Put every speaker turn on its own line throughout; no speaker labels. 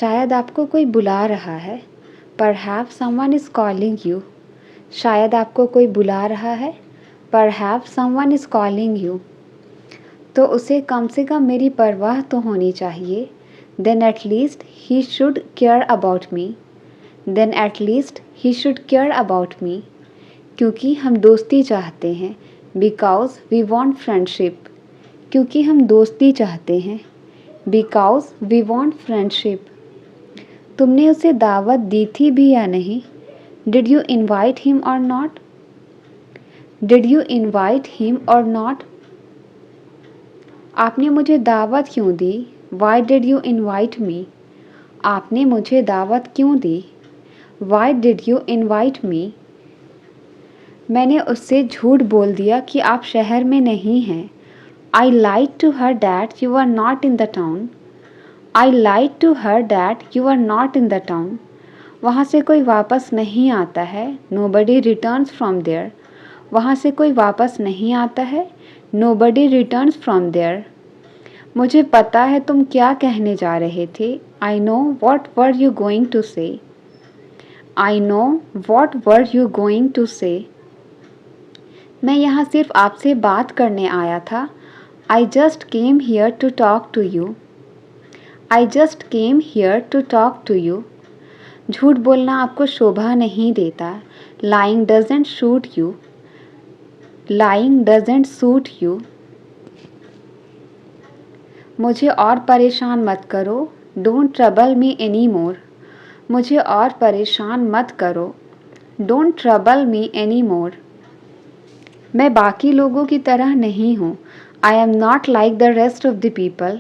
शायद आपको कोई बुला रहा है। Perhaps someone is calling you. शायद आपको कोई बुला रहा है। Perhaps someone is calling you. तो उसे कम से कम मेरी परवाह तो होनी चाहिए। Then at least he should care about me. Then at least he should care about me. क्योंकि हम दोस्ती चाहते हैं। Because we want friendship. क्योंकि हम दोस्ती चाहते हैं। Because we want friendship. तुमने उसे दावत दी थी भी या नहीं? Did you invite him or not? Did you invite him or not? आपने मुझे दावत क्यों दी? Why did you invite me? आपने मुझे दावत क्यों दी? Why did you invite me? मैंने उससे झूठ बोल दिया कि आप शहर में नहीं हैं। I lied to her that you are not in the town. I lied to her that you are not in the town. वहाँ से कोई वापस नहीं आता है। Nobody returns from there. वहाँ से कोई वापस नहीं आता है। Nobody returns from there. मुझे पता है तुम क्या कहने जा रहे थे। I know what were you going to say. I know what were you going to say. मैं यहाँ सिर्फ आपसे बात करने आया था। I just came here to talk to you. I just came here to talk to you. झूठ बोलना आपको शोभा नहीं देता। Lying doesn't suit you. Lying doesn't suit you. मुझे और परेशान मत करो। Don't trouble me anymore. मुझे और परेशान मत करो। Don't trouble me anymore. मैं बाकी लोगों की तरह नहीं हूँ। I am not like the rest of the people.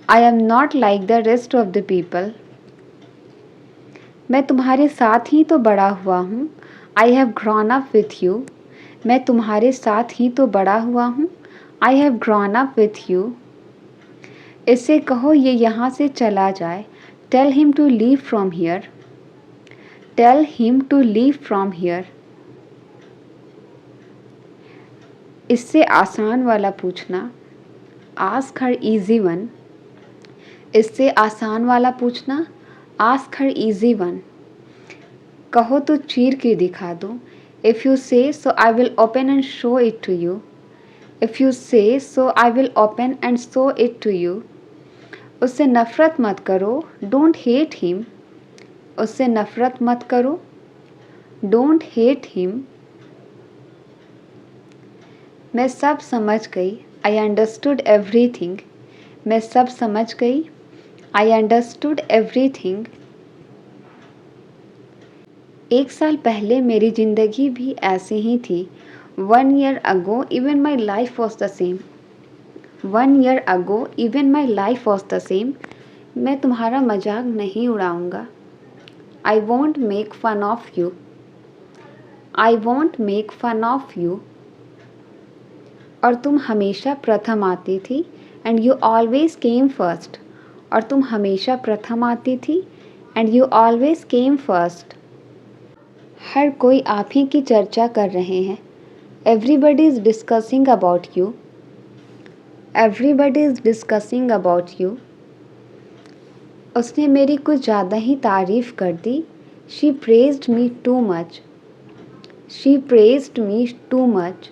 I am not like the rest of the people. मैं तुम्हारे साथ ही तो बड़ा हुआ हूँ। I have grown up with you. मैं तुम्हारे साथ ही तो बड़ा हुआ हूँ। I have grown up with you. इससे कहो ये यहाँ से चला जाए। Tell him to leave from here. Tell him to leave from here. इससे आसान वाला पूछना। Ask her easy one. इससे आसान वाला पूछना। Ask her easy one. कहो तो चीर के दिखा दो। If you say so I will open and show it to you. If you say so I will open and show it to you. उससे नफ़रत मत करो। Don't hate him. उससे नफ़रत मत करो। Don't hate him. मैं सब समझ गई। I understood everything. मैं सब समझ गई। I understood everything. एक साल पहले मेरी ज़िंदगी भी ऐसी ही थी। 1 year ago even my life was the same. 1 year ago even my life was the same. मैं तुम्हारा मजाक नहीं उड़ाऊंगा। I won't make fun of you. I won't make fun of you. और तुम हमेशा प्रथम आती थी and you always came first. और तुम हमेशा प्रथम आती थी and you always came first. हर कोई आप ही की चर्चा कर रहे हैं। Everybody is discussing about you. Everybody is discussing about you. उसने मेरी कुछ ज़्यादा ही तारीफ़ कर दी। She praised me too much. She praised me too much.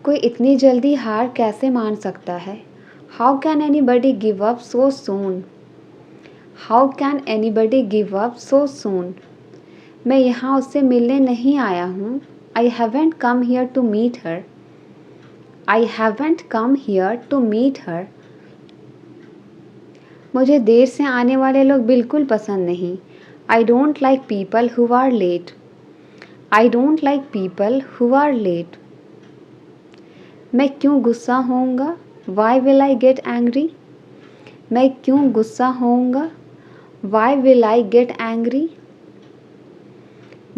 कोई इतनी जल्दी हार कैसे मान सकता है? How can anybody give up so soon? How can anybody give up so soon? मैं यहाँ उससे मिलने नहीं आया हूँ। I haven't come here to meet her. I haven't come here to meet her. मुझे देर से आने वाले लोग बिल्कुल पसंद नहीं। I don't like people who are late. I don't like people who are late. मैं क्यों गुस्सा होऊंगा? Why will I get angry? मैं क्यों गुस्सा होऊंगा? Why will I get angry?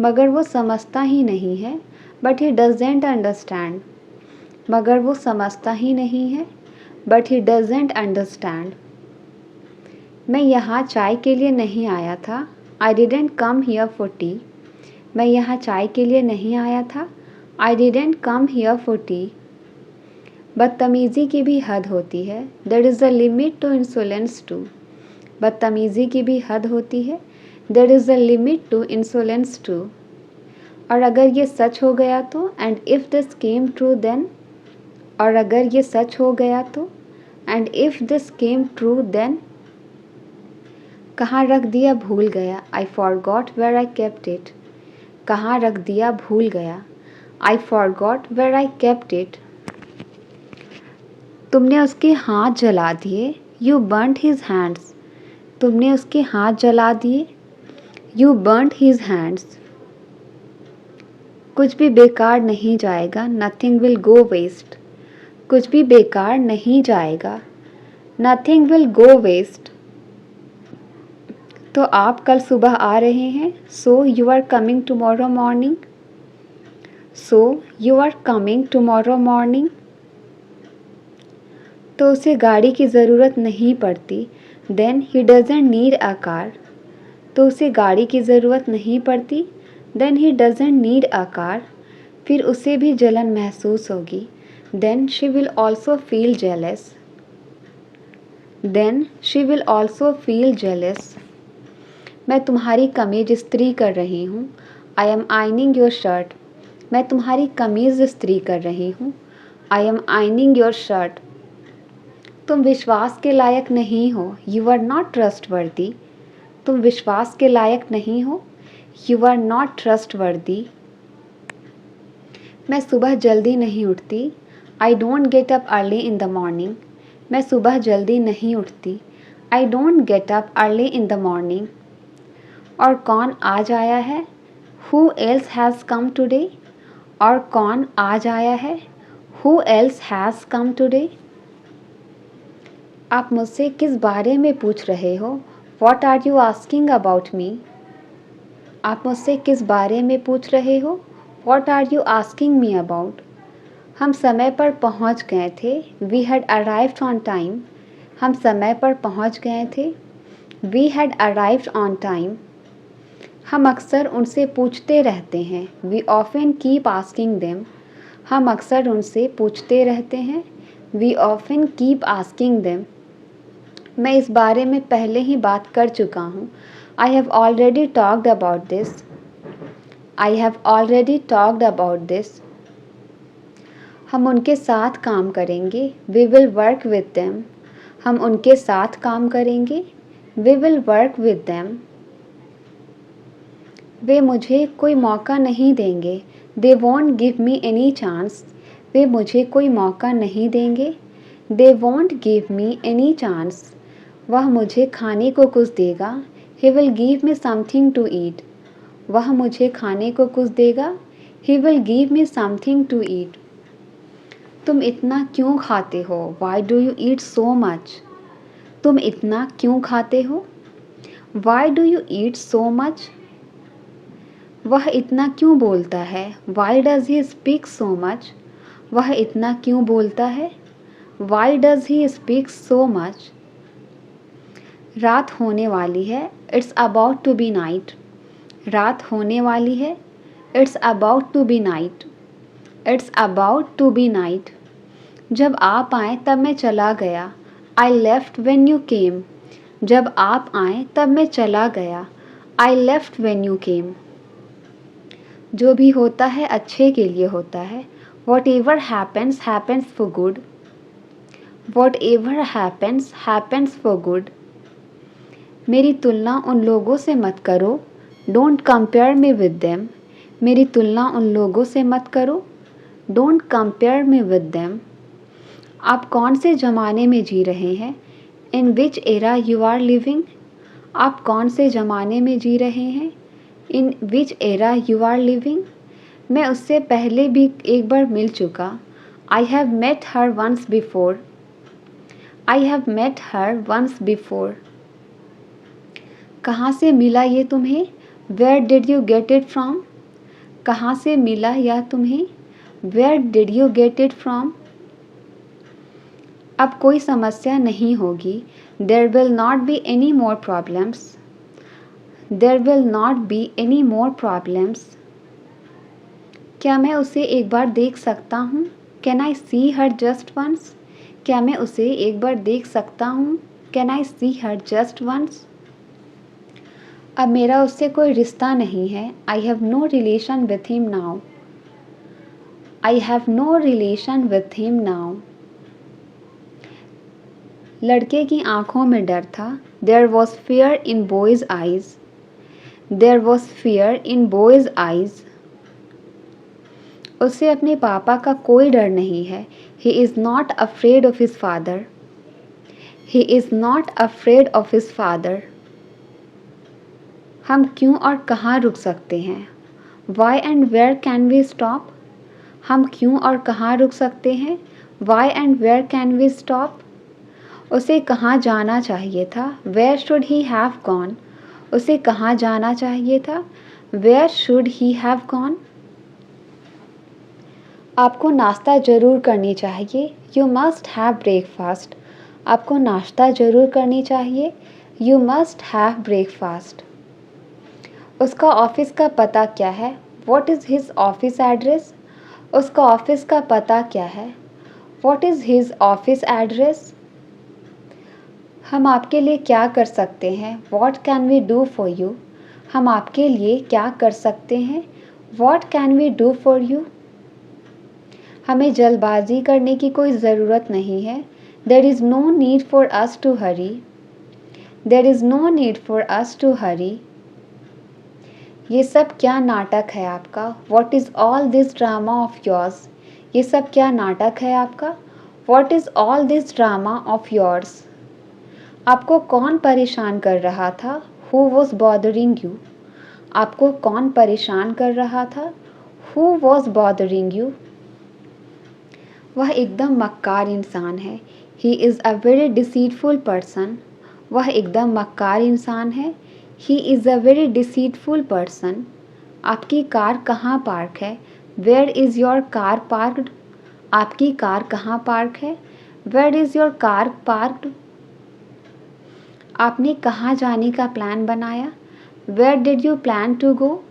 मगर वो समझता ही नहीं है। But he doesn't understand. मगर वो समझता ही नहीं है। But he doesn't understand. मैं यहाँ चाय के लिए नहीं आया था। I didn't come here for tea. मैं यहाँ चाय के लिए नहीं आया था। I didn't come here for tea. बदतमीज़ी की भी हद होती है, there is a limit to insolence too. बदतमीज़ी की भी हद होती है, there is a limit to insolence too. और अगर ये सच हो गया तो, and if this came true then. और अगर ये सच हो गया तो, and if this came true then. कहाँ रख दिया भूल गया, I forgot where I kept it. कहाँ रख दिया भूल गया, I forgot where I kept it. तुमने उसके हाथ जला दिए, यू बर्न्ड हिज हैंड्स। तुमने उसके हाथ जला दिए, यू बर्न्ड हिज हैंड्स। कुछ भी बेकार नहीं जाएगा, नथिंग विल गो वेस्ट। कुछ भी बेकार नहीं जाएगा, नथिंग विल गो वेस्ट। तो आप कल सुबह आ रहे हैं, so you are coming tomorrow morning. So you are coming tomorrow morning. तो उसे गाड़ी की ज़रूरत नहीं पड़ती, then he doesn't need a car. तो उसे गाड़ी की ज़रूरत नहीं पड़ती, then he doesn't need a car. फिर उसे भी जलन महसूस होगी, then she will also feel jealous. Then she will also feel jealous. मैं तुम्हारी कमीज इस्त्री कर रही हूँ, I am ironing your shirt. मैं तुम्हारी कमीज़ इस्त्री कर रही हूँ, I am ironing your shirt. तुम विश्वास के लायक नहीं हो, यू आर नॉट ट्रस्टवर्दी। तुम विश्वास के लायक नहीं हो, यू आर नॉट ट्रस्टवर्दी। मैं सुबह जल्दी नहीं उठती, I don't get up early in the morning. मैं सुबह जल्दी नहीं उठती, I don't get up early in the morning. और कौन आज आया है, who else has come today. और कौन आज आया है, who else has come today. आप मुझसे किस बारे में पूछ रहे हो, what are you asking about me. आप मुझसे किस बारे में पूछ रहे हो, what are you asking me about. हम समय पर पहुंच गए थे, we had arrived on time. हम समय पर पहुंच गए थे, we had arrived on time. हम अक्सर उनसे पूछते रहते हैं, we often keep asking them. हम अक्सर उनसे पूछते रहते हैं, we often keep asking them. मैं इस बारे में पहले ही बात कर चुका हूँ, I have already talked about this. I have already talked about this. हम उनके साथ काम करेंगे, we will work with them. हम उनके साथ काम करेंगे, we will work with them. वे मुझे कोई मौका नहीं देंगे, they won't give me any chance. वे मुझे कोई मौका नहीं देंगे, they won't give me any chance. वह मुझे खाने को कुछ देगा, he will give me something to eat. वह मुझे खाने को कुछ देगा, he will give me something to eat. तुम इतना क्यों खाते हो, why do you eat so much. तुम इतना क्यों खाते हो, why do you eat so much. वह इतना क्यों बोलता है, why does he speak so much. वह इतना क्यों बोलता है, why does he speak so much. रात होने वाली है, it's about to be night. रात होने वाली है, it's about to be night. It's about to be night. जब आप आए तब मैं चला गया, I left when you came. जब आप आए तब मैं चला गया, I left when you came. जो भी होता है अच्छे के लिए होता है, whatever happens happens for good. Whatever happens happens for good. मेरी तुलना उन लोगों से मत करो, don't compare me with them. मेरी तुलना उन लोगों से मत करो, don't compare me with them. आप कौन से ज़माने में जी रहे हैं, in which era you are living. आप कौन से ज़माने में जी रहे हैं, in which era you are living. मैं उससे पहले भी एक बार मिल चुका, I have met her once before. I have met her once before. कहाँ से मिला ये तुम्हें, where did you get it from. कहाँ से मिला यह तुम्हें, where did you get it from. अब कोई समस्या नहीं होगी, there will not be any more problems. There will not be any more problems. क्या मैं उसे एक बार देख सकता हूँ, can I see her just once? क्या मैं उसे एक बार देख सकता हूँ? Can I see her just once? अब मेरा उससे कोई रिश्ता नहीं है। I have no relation with him now. I have no relation with him now. लड़के की आंखों में डर था। There was fear in boys eyes. There was fear in boys eyes. उसे अपने पापा का कोई डर नहीं है। He is not afraid of his father. He is not afraid of his father. हम क्यों और कहाँ रुक सकते हैं? Why and where can we stop? हम क्यों और कहाँ रुक सकते हैं? Why and where can we stop? उसे कहाँ जाना चाहिए था? Where should he have gone? उसे कहाँ जाना चाहिए था? Where should he have gone? आपको नाश्ता ज़रूर करनी चाहिए। You must have breakfast. आपको नाश्ता ज़रूर करनी चाहिए। You must have breakfast. उसका ऑफिस का पता क्या है? What is his office address? उसका ऑफिस का पता क्या है? What is his office address? हम आपके लिए क्या कर सकते हैं? What can we do for you? हम आपके लिए क्या कर सकते हैं? What can we do for you? हमें जल्दबाजी करने की कोई ज़रूरत नहीं है। There is no need for us to hurry. There is no need for us to hurry. ये सब क्या नाटक है आपका? What is all this drama of yours? ये सब क्या नाटक है आपका? What is all this drama of yours? आपको कौन परेशान कर रहा था? Who was bothering you? आपको कौन परेशान कर रहा था? Who was bothering you? वह एकदम मक्कार इंसान है। He is a very deceitful person. वह एकदम मक्कार इंसान है। He is a very deceitful person. आपकी कार कहाँ पार्क है? Where is your car parked? आपकी कार कहाँ पार्क है? Where is your car parked? आपने कहाँ जाने का प्लान बनाया? Where did you plan to go?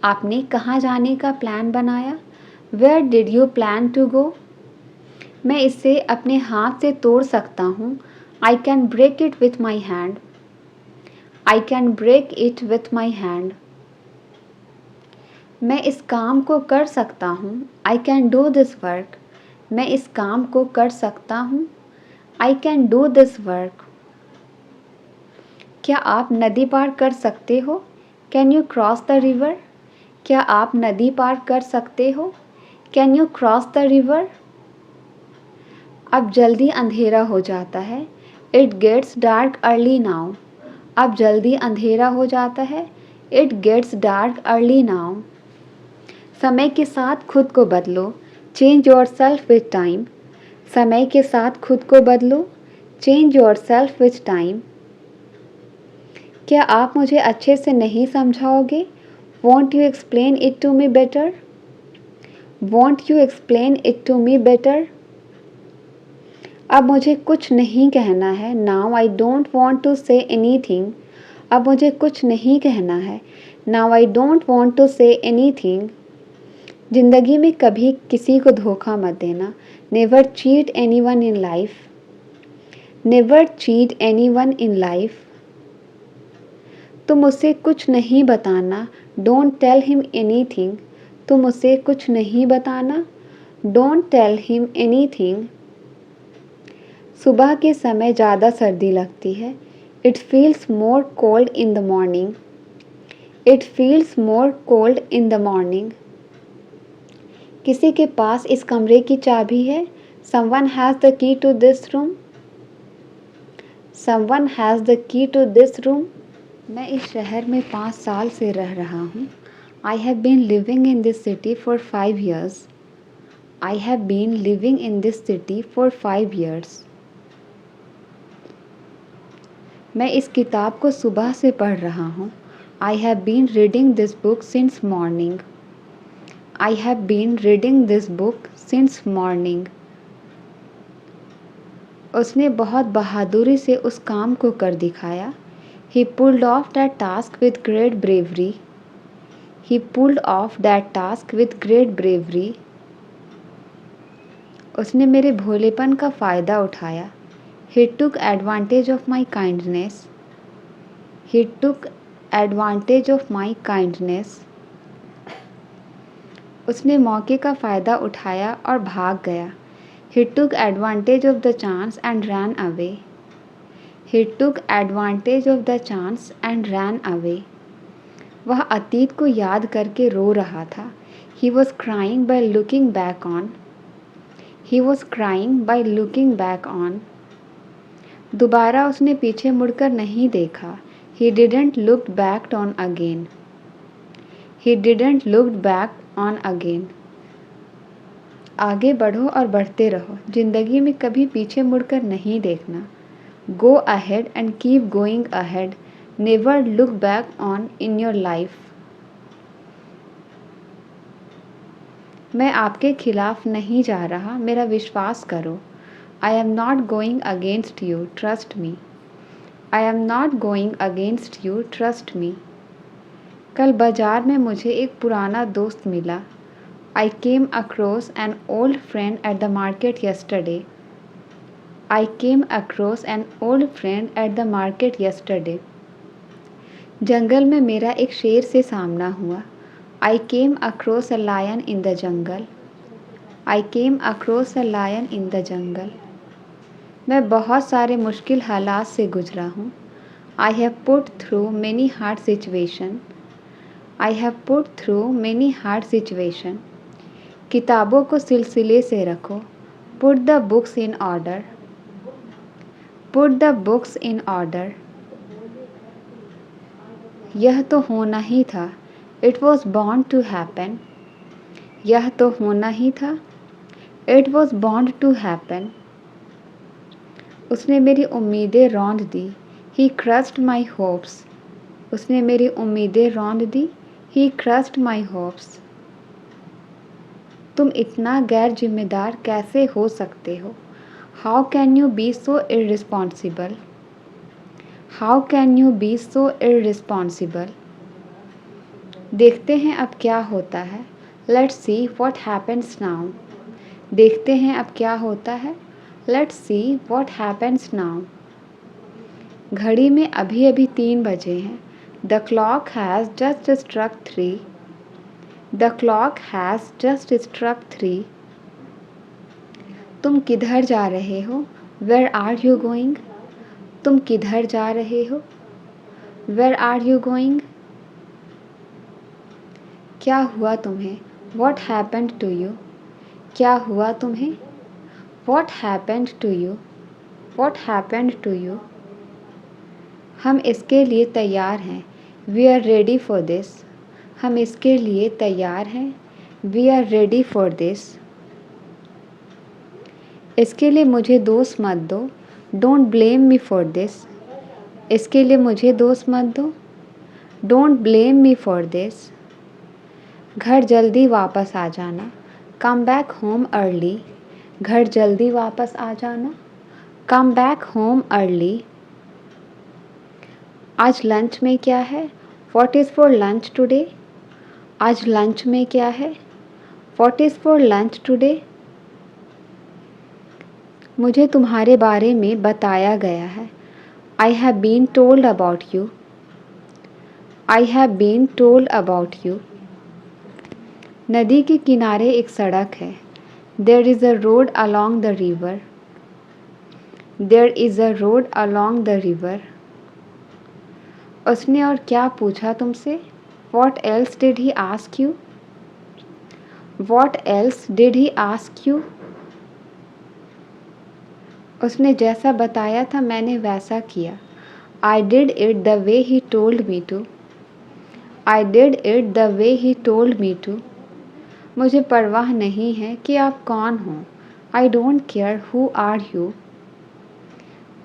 आपने कहाँ जाने का प्लान बनाया? Where did you plan to go? मैं इसे अपने हाथ से तोड़ सकता हूँ। I can break it with my hand. I can break it with my hand. मैं इस काम को कर सकता हूँ। I can do this work. मैं इस काम को कर सकता हूँ। I can do this work. क्या आप नदी पार कर सकते हो? Can you cross the river? क्या आप नदी पार कर सकते हो? Can you cross the river? अब जल्दी अंधेरा हो जाता है। It gets dark early now. अब जल्दी अंधेरा हो जाता है। It gets dark early now. समय के साथ खुद को बदलो। Change yourself with time. समय के साथ खुद को बदलो। Change yourself with time. क्या आप मुझे अच्छे से नहीं समझाओगे? Want you explain it to me better? Won't you explain it to me better? अब मुझे कुछ नहीं कहना है। Now I don't want to say anything. अब मुझे कुछ नहीं कहना है। Now I don't want to say anything. ज़िंदगी में कभी किसी को धोखा मत देना। Never cheat anyone in life. Never cheat anyone in life. तुम उसे कुछ नहीं बताना। Don't tell him anything. तुम उसे कुछ नहीं बताना। Don't tell him anything. सुबह के समय ज़्यादा सर्दी लगती है। It feels more cold in the morning. It feels more cold in the morning. किसी के पास इस कमरे की चाबी है। Someone has the key to this room. Someone has the key to this room. मैं इस शहर में 5 साल से रह रहा हूँ। I have been living in this city for 5 years. I have been living in this city for 5 years. मैं इस किताब को सुबह से पढ़ रहा हूँ। I have been reading this book since morning. I have been reading this book since morning. उसने बहुत बहादुरी से उस काम को कर दिखाया। He pulled off that task with great bravery. He pulled off that task with great bravery. उसने मेरे भोलेपन का फ़ायदा उठाया। He took advantage of my kindness. He took advantage of my kindness. उसने मौके का फ़ायदा उठाया और भाग गया। He took advantage of the chance and ran away. He took advantage of the chance and ran away. वह अतीत को याद करके रो रहा था। He was crying by looking back on. He was crying by looking back on. दोबारा उसने पीछे मुड़कर नहीं देखा। He didn't look back on again. He didn't look back on again. आगे बढ़ो और बढ़ते रहो। ज़िंदगी में कभी पीछे मुड़कर नहीं देखना। Go ahead and keep going ahead. Never look back on in your life. मैं आपके खिलाफ नहीं जा रहा, मेरा विश्वास करो। I am not going against you, trust me. I am not going against you, trust me. कल बाजार में मुझे एक पुराना दोस्त मिला। I came across an old friend at the market yesterday. I came across an old friend at the market yesterday. जंगल में मेरा एक शेर से सामना हुआ। I came across a lion in the jungle. I came across a lion in the jungle. मैं बहुत सारे मुश्किल हालात से गुजरा हूँ। I have put through many hard situations. I have put through many hard situations. किताबों को सिलसिले से रखो। Put the books in order. Put the books in order. यह तो होना ही था। It was bound to happen. यह तो होना ही था। It was bound to happen. उसने मेरी उम्मीदें रौंद दी। He crushed my hopes. उसने मेरी उम्मीदें रौंद दी। He crushed my hopes. तुम इतना गैर जिम्मेदार कैसे हो सकते हो? How can you be so irresponsible? How can you be so irresponsible? देखते हैं अब क्या होता है। Let's see what happens now. देखते हैं अब क्या होता है। Let's see what happens now. घड़ी में अभी अभी 3 बजे हैं। The clock has just struck 3. The clock has just struck 3. तुम किधर जा रहे हो? Where are you going? तुम किधर जा रहे हो? Where are you going? क्या हुआ तुम्हें? What happened to you? क्या हुआ तुम्हें? What happened to you? What happened to you? हम इसके लिए तैयार हैं। We are ready for this. हम इसके लिए तैयार हैं। We are ready for this. इसके लिए मुझे दोष मत दो। Don't blame me for this. इसके लिए मुझे दोष मत दो। Don't blame me for this. घर जल्दी वापस आ जाना। Come back home early. घर जल्दी वापस आ जाना। Come back home early. आज लंच में क्या है? What is for lunch today? आज लंच में क्या है? What is for lunch today? मुझे तुम्हारे बारे में बताया गया है। I have been told about you. I have been told about you. नदी के किनारे एक सड़क है। There is a road along the river. There is a road along the river. उसने और क्या पूछा तुमसे? What else did he ask you? What else did he ask you? उसने जैसा बताया था मैंने वैसा किया। I did it the way he told me to. I did it the way he told me to. मुझे परवाह नहीं है कि आप कौन हो। I don't care who are you.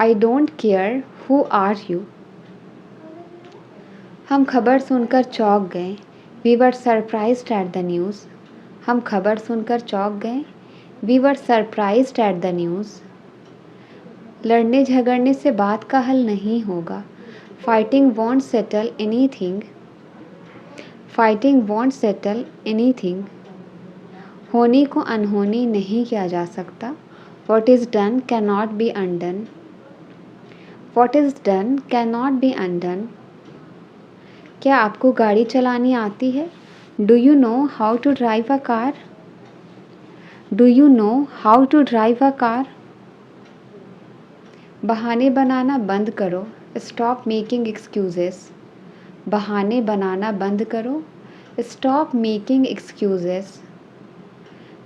I don't care who are you. हम खबर सुनकर चौंक गए। We were surprised at the news. हम खबर सुनकर चौंक गए। We were surprised at the news. लड़ने झगड़ने से बात का हल नहीं होगा। Fighting won't settle anything. Fighting won't settle anything. होनी को अनहोनी नहीं किया जा सकता। What is done cannot be undone. What is done cannot be undone. क्या आपको गाड़ी चलानी आती है? Do you know how to drive a car? Do you know how to drive a car? बहाने बनाना बंद करो। Stop making excuses. बहाने बनाना बंद करो। Stop making excuses.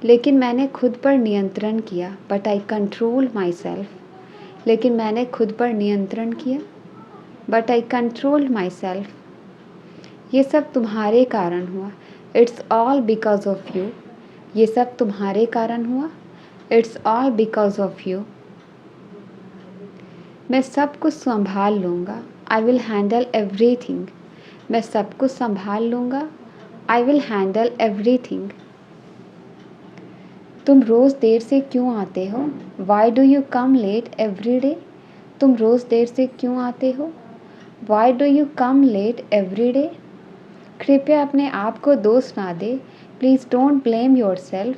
लेकिन मैंने खुद पर नियंत्रण किया। But I control myself. लेकिन मैंने खुद पर नियंत्रण किया। But I control myself. ये सब तुम्हारे कारण हुआ। It's all because of you. ये सब तुम्हारे कारण हुआ। It's all because of you. मैं सब कुछ संभाल लूँगा। I will handle everything. मैं सब कुछ संभाल लूँगा। I will handle everything. तुम रोज़ देर से क्यों आते हो? Why do you come late every day? तुम रोज़ देर से क्यों आते हो? Why do you come late every day? कृपया अपने आप को दोष ना दे। Please don't blame yourself.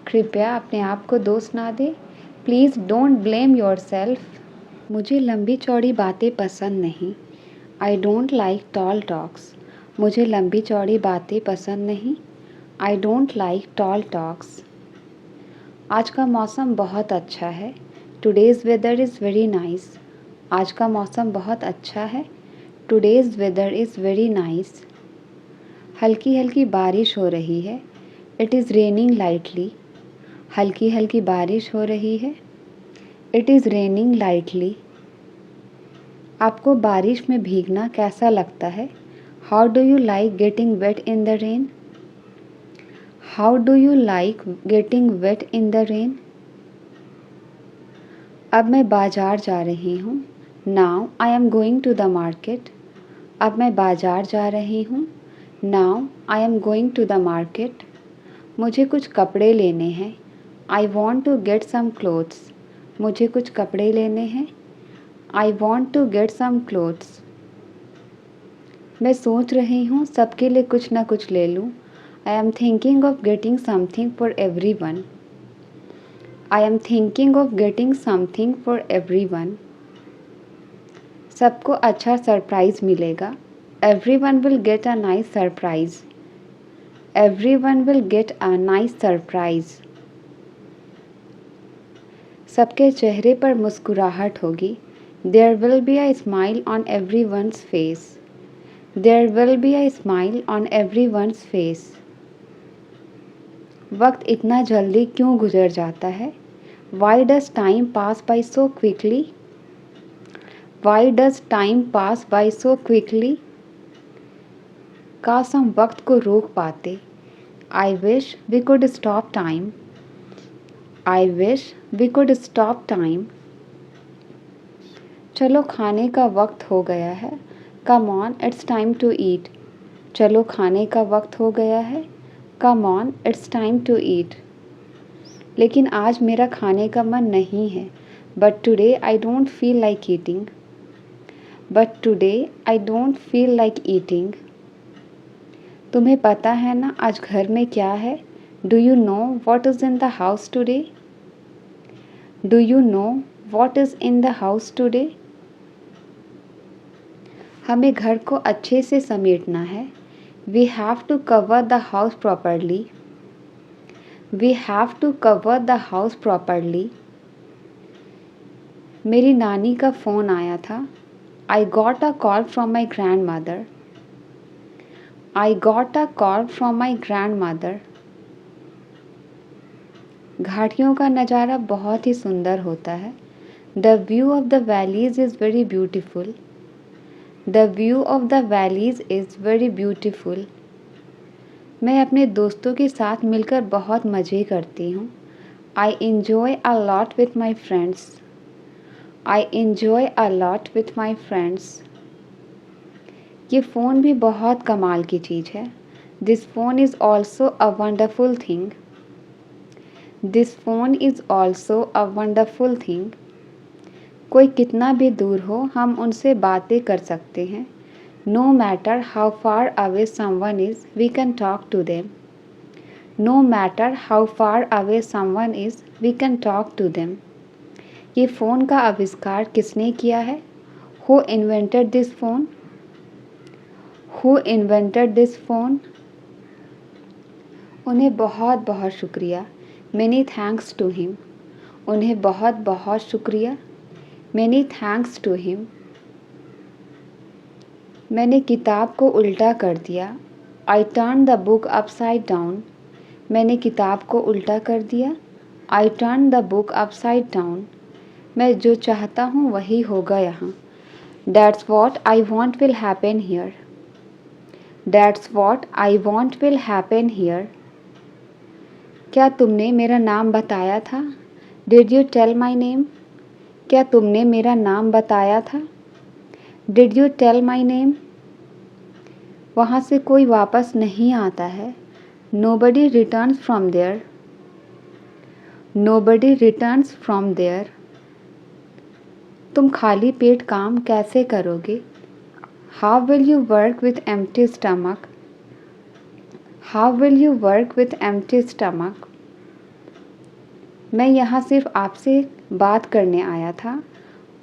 कृपया अपने आप को दोष ना दे। Please don't blame yourself. मुझे लंबी चौड़ी बातें पसंद नहीं। I don't like tall talks. मुझे लंबी चौड़ी बातें पसंद नहीं। I don't like tall talks. आज का मौसम बहुत अच्छा है। Today's weather is very nice. आज का मौसम बहुत अच्छा है। Today's weather is very nice. हल्की हल्की बारिश हो रही है। It is raining lightly. हल्की हल्की बारिश हो रही है। It is raining lightly. आपको बारिश में भीगना कैसा लगता है? How do you like getting wet in the rain? How do you like getting wet in the rain? अब मैं बाज़ार जा रही हूँ। Now I am going to the market. अब मैं बाज़ार जा रही हूँ। Now I am going to the market. मुझे कुछ कपड़े लेने हैं। I want to get some clothes. मुझे कुछ कपड़े लेने हैं। I want to get some clothes. मैं सोच रही हूँ सबके लिए कुछ ना कुछ ले लूँ। I am thinking of getting something for everyone. I am thinking of getting something for everyone. सबको अच्छा सरप्राइज़ मिलेगा। Everyone will get a nice surprise. Everyone will get a nice surprise. सबके चेहरे पर मुस्कुराहट होगी। There will be a smile on everyone's face. There will be a smile on everyone's face. वक्त इतना जल्दी क्यों गुजर जाता है? Why does time pass by so quickly? Why does time pass by so quickly? काश हम वक्त को रोक पाते। I wish we could stop time. I wish we could stop time. चलो खाने का वक्त हो गया है। Come on, it's time to eat. चलो खाने का वक्त हो गया है। Come on, it's time to eat. लेकिन आज मेरा खाने का मन नहीं है। But today I don't feel like eating. But today I don't feel like eating. तुम्हें पता है ना आज घर में क्या है? Do you know what is in the house today? Do you know what is in the house today? हमें घर को अच्छे से समेटना है। We have to cover the house properly. We have to cover the house properly. मेरी नानी का phone आया था। I got a call from my grandmother. I got a call from my grandmother. घाटियों का नज़ारा बहुत ही सुंदर होता है। The view of the valleys is very beautiful. The view of the valleys is very beautiful. मैं अपने दोस्तों के साथ मिलकर बहुत मज़े करती हूँ। I enjoy a lot with my friends. I enjoy a lot with my friends. ये फ़ोन भी बहुत कमाल की चीज़ है। This phone is also a wonderful thing. This phone is also a wonderful thing. कोई कितना भी दूर हो हम उनसे बातें कर सकते हैं। No matter how far away someone is, we can talk to them. No matter how far away someone is we can talk to them. ये फ़ोन का आविष्कार किसने किया है? Who invented this phone? Who invented this phone? उन्हें बहुत बहुत शुक्रिया। Many thanks to him. उन्हें बहुत बहुत शुक्रिया। Many thanks to him. मैंने किताब को उल्टा कर दिया। I turn the book upside down. मैंने किताब को उल्टा कर दिया। I turn the book upside down. मैं जो चाहता हूँ वही होगा यहाँ। That's what I want will happen here. That's what I want will happen here. क्या तुमने मेरा नाम बताया था? Did you tell my name? क्या तुमने मेरा नाम बताया था? Did you tell my name? वहाँ से कोई वापस नहीं आता है। Nobody returns from there. Nobody returns from there. तुम खाली पेट काम कैसे करोगे? How will you work with empty stomach? How will you work with empty stomach? मैं यहाँ सिर्फ आपसे बात करने आया था।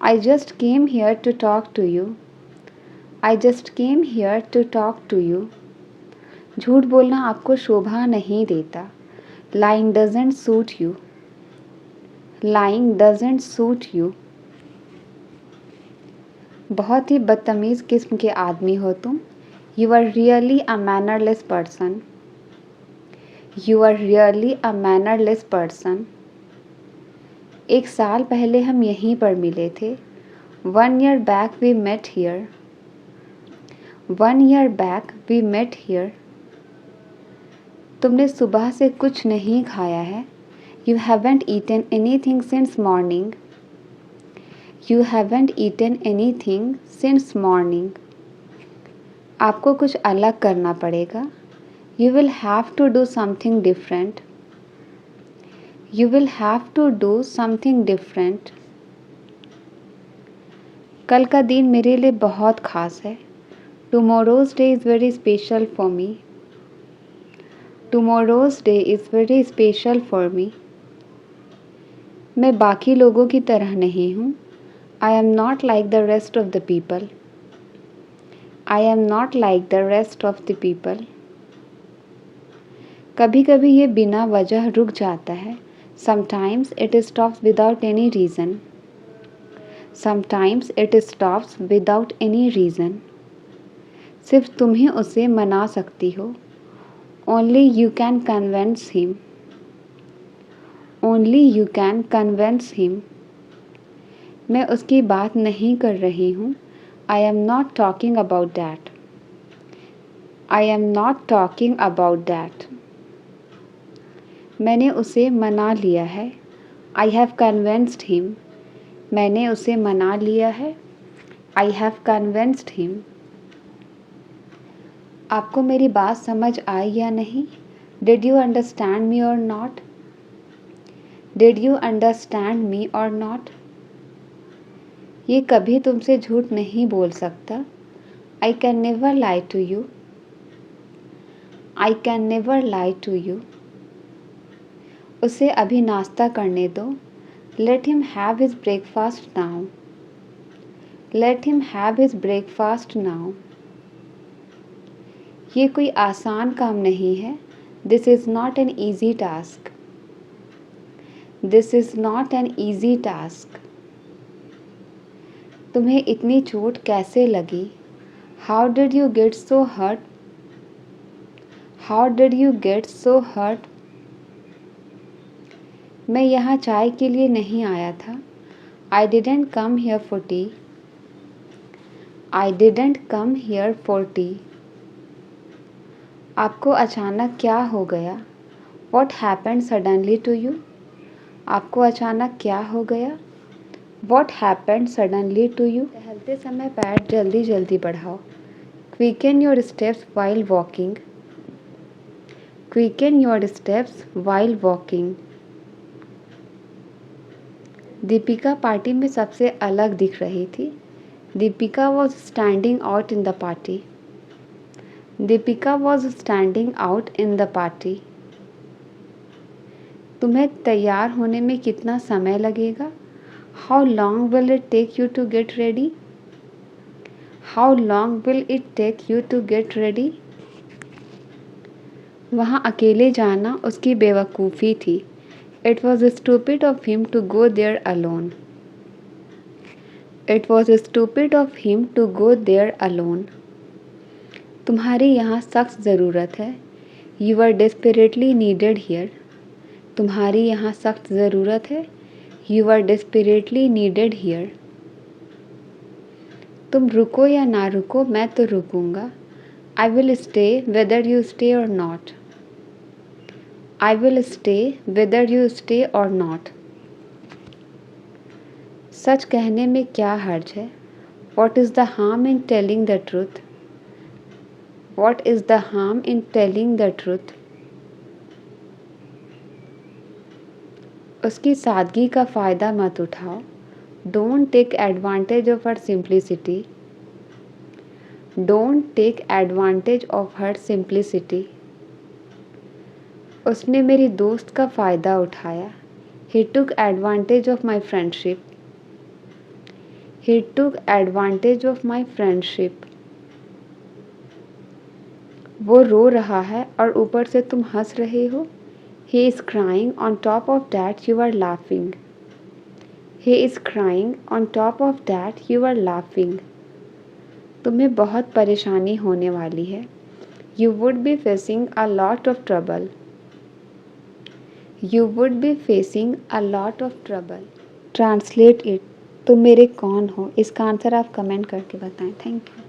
I just came here to talk to you. I just came here to talk to you. झूठ बोलना आपको शोभा नहीं देता। Lying doesn't suit you. Lying doesn't suit you. बहुत ही बदतमीज़ किस्म के आदमी हो तुम। You are really a mannerless person. You are really a mannerless person. एक साल पहले हम यहीं पर मिले थे। 1 year back we met here. 1 year back we met here. तुमने सुबह से कुछ नहीं खाया है। You haven't eaten anything since morning. You haven't eaten anything since morning. आपको कुछ अलग करना पड़ेगा। You will have to do something different. You will have to do something different. कल का दिन मेरे लिए बहुत ख़ास है। Tomorrow's day is very special for me. Tomorrow's day is very special for me. मैं बाकी लोगों की तरह नहीं हूँ। I am not like the rest of the people. I am not like the rest of the people. कभी कभी ये बिना वजह रुक जाता है। Sometimes it stops without any reason. Sometimes it stops without any reason. सिर्फ तुम ही उसे मना सकती हो। Only you can convince him. Only you can convince him. मैं उसकी बात नहीं कर रही हूँ। I am not talking about that. I am not talking about that. मैंने उसे मना लिया है। I have convinced him. मैंने उसे मना लिया है। I have convinced him. आपको मेरी बात समझ आई या नहीं? Did you understand me or not? Did you understand me or not? ये कभी तुमसे झूठ नहीं बोल सकता। I can never lie to you. I can never lie to you. उसे अभी नाश्ता करने दो। Let him have his breakfast now. Let him have his breakfast now. ये कोई आसान काम नहीं है। This is not an easy task. This is not an easy task. तुम्हें इतनी चोट कैसे लगी? How did you get so hurt? How did you get so hurt? मैं यहाँ चाय के लिए नहीं आया था। I didn't come here for tea. I didn't come here for tea. आपको अचानक क्या हो गया? What happened suddenly to you? आपको अचानक क्या हो गया? What happened suddenly to you? टहलते समय पैर जल्दी जल्दी बढ़ाओ। Quicken your steps while walking. Quicken your steps while walking. Deepika party में सबसे अलग दिख रही थी। Deepika was standing out in the party. Deepika was standing out in the party. तुम्हें तैयार होने में कितना समय लगेगा? How long will it take you to get ready? How long will it take you to get ready? वहाँ अकेले जाना उसकी बेवकूफ़ी थी। It was stupid of him to go there alone. It was stupid of him to go there alone. तुम्हारी यहाँ सख्त ज़रूरत है। You are desperately needed here. तुम्हारी यहाँ सख्त ज़रूरत है। You are desperately needed here. तुम रुको या ना रुको, मैं तो रुकूंगा। I will stay whether you stay or not. I will stay whether you stay or not. सच कहने में क्या हर्ज है? What is the harm in telling the truth? What is the harm in telling the truth? उसकी सादगी का फ़ायदा मत उठाओ। Don't take advantage of her simplicity. Don't take advantage of her simplicity. उसने मेरी दोस्त का फ़ायदा उठाया। He took advantage of my friendship. He took advantage of my friendship. वो रो रहा है और ऊपर से तुम हंस रहे हो। He is crying, on top of that you are laughing. He is crying, on top of that you are laughing. तुम्हें बहुत परेशानी होने वाली है। You would be facing a lot of trouble. You would be facing a lot of trouble. Translate it. तुम मेरे कौन हो? इसका आंसर आप कमेंट करके बताएं। Thank you.